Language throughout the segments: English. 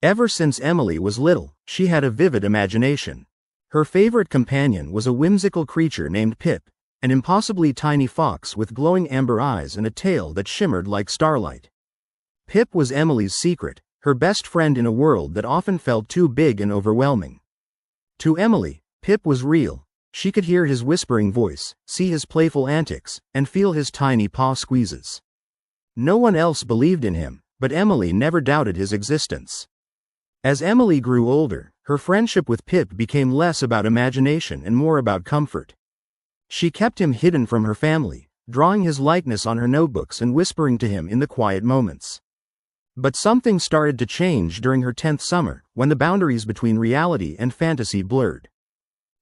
Ever since Emily was little, she had a vivid imagination. Her favorite companion was a whimsical creature named Pip, an impossibly tiny fox with glowing amber eyes and a tail that shimmered like starlight. Pip was Emily's secret, her best friend in a world that often felt too big and overwhelming. To Emily, Pip was real. She could hear his whispering voice, see his playful antics, and feel his tiny paw squeezes. No one else believed in him, but Emily never doubted his existence. As Emily grew older, her friendship with Pip became less about imagination and more about comfort. She kept him hidden from her family, drawing his likeness on her notebooks and whispering to him in the quiet moments. But something started to change during her 10th summer, when the boundaries between reality and fantasy blurred.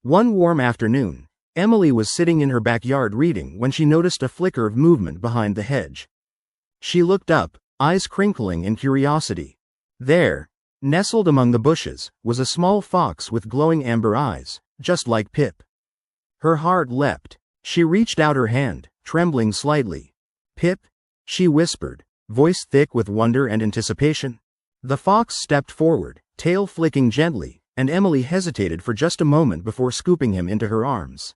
One warm afternoon, Emily was sitting in her backyard reading when she noticed a flicker of movement behind the hedge. She looked up, eyes crinkling in curiosity. There, nestled among the bushes, was a small fox with glowing amber eyes, just like Pip. Her heart leapt. She reached out her hand, trembling slightly. "Pip?" she whispered, voice thick with wonder and anticipation. The fox stepped forward, tail flicking gently, and Emily hesitated for just a moment before scooping him into her arms.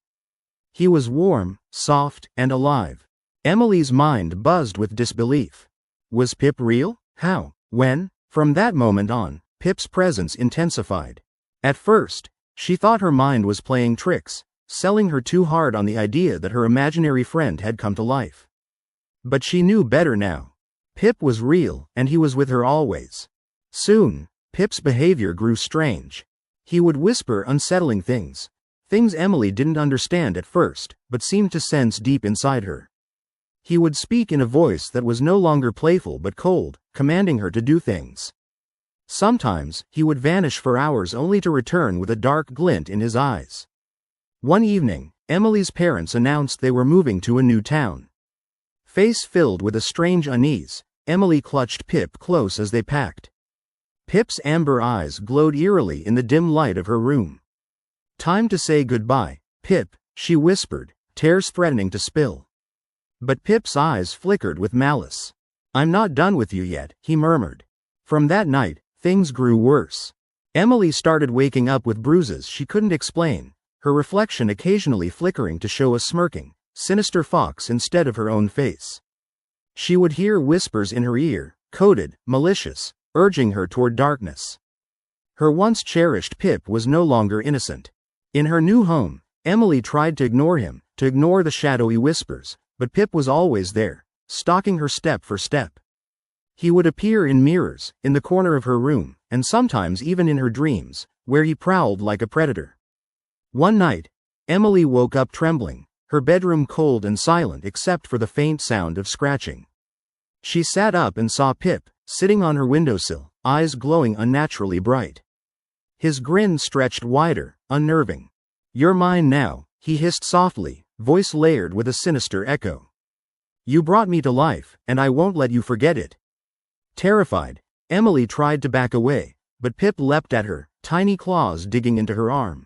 He was warm, soft, and alive. Emily's mind buzzed with disbelief. Was Pip real? How? When? From that moment on, Pip's presence intensified. At first, she thought her mind was playing tricks, selling her too hard on the idea that her imaginary friend had come to life. But she knew better now. Pip was real, and he was with her always. Soon, Pip's behavior grew strange. He would whisper unsettling things Emily didn't understand at first, but seemed to sense deep inside her. He would speak in a voice that was no longer playful but cold, commanding her to do things. Sometimes, he would vanish for hours only to return with a dark glint in his eyes. One evening, Emily's parents announced they were moving to a new town. Face filled with a strange unease, Emily clutched Pip close as they packed. Pip's amber eyes glowed eerily in the dim light of her room. "Time to say goodbye, Pip," she whispered, tears threatening to spill. But Pip's eyes flickered with malice. "I'm not done with you yet," he murmured. From that night, things grew worse. Emily started waking up with bruises she couldn't explain, her reflection occasionally flickering to show a smirking, sinister fox instead of her own face. She would hear whispers in her ear, coded, malicious, urging her toward darkness. Her once cherished Pip was no longer innocent. In her new home, Emily tried to ignore him, to ignore the shadowy whispers, but Pip was always there, stalking her step for step. He would appear in mirrors, in the corner of her room, and sometimes even in her dreams, where he prowled like a predator. One night, Emily woke up trembling, her bedroom cold and silent except for the faint sound of scratching. She sat up and saw Pip, sitting on her windowsill, eyes glowing unnaturally bright. His grin stretched wider, unnerving. "You're mine now," he hissed softly, voice layered with a sinister echo. "You brought me to life, and I won't let you forget it." Terrified, Emily tried to back away, but Pip leapt at her, tiny claws digging into her arm.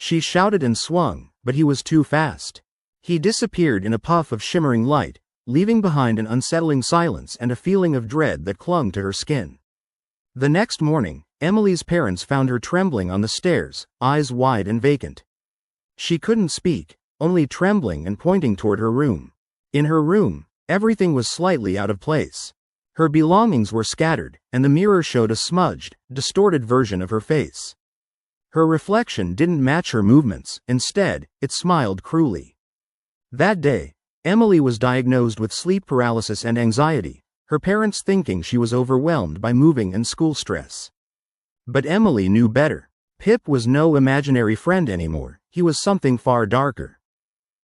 She shouted and swung, but he was too fast. He disappeared in a puff of shimmering light, leaving behind an unsettling silence and a feeling of dread that clung to her skin. The next morning, Emily's parents found her trembling on the stairs, eyes wide and vacant. She couldn't speak, only trembling and pointing toward her room. In her room, everything was slightly out of place. Her belongings were scattered, and the mirror showed a smudged, distorted version of her face. Her reflection didn't match her movements, instead, it smiled cruelly. That day, Emily was diagnosed with sleep paralysis and anxiety, her parents thinking she was overwhelmed by moving and school stress. But Emily knew better. Pip was no imaginary friend anymore, he was something far darker.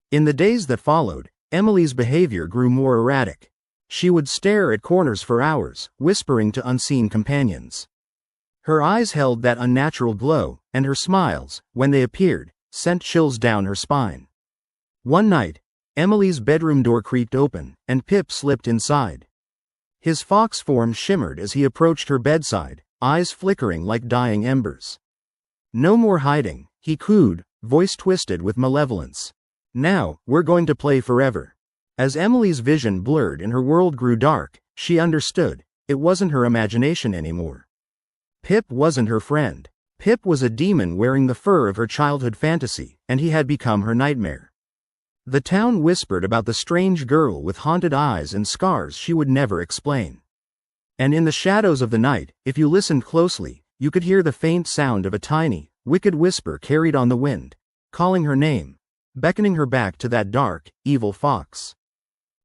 In the days that followed, Emily's behavior grew more erratic. She would stare at corners for hours, whispering to unseen companions. Her eyes held that unnatural glow, and her smiles, when they appeared, sent chills down her spine. One night, Emily's bedroom door creaked open, and Pip slipped inside. His fox form shimmered as he approached her bedside, eyes flickering like dying embers. "No more hiding," he cooed, voice twisted with malevolence. "Now, we're going to play forever." As Emily's vision blurred and her world grew dark, she understood, it wasn't her imagination anymore. Pip wasn't her friend. Pip was a demon wearing the fur of her childhood fantasy, and he had become her nightmare. The town whispered about the strange girl with haunted eyes and scars she would never explain. And in the shadows of the night, if you listened closely, you could hear the faint sound of a tiny, wicked whisper carried on the wind, calling her name, beckoning her back to that dark, evil fox.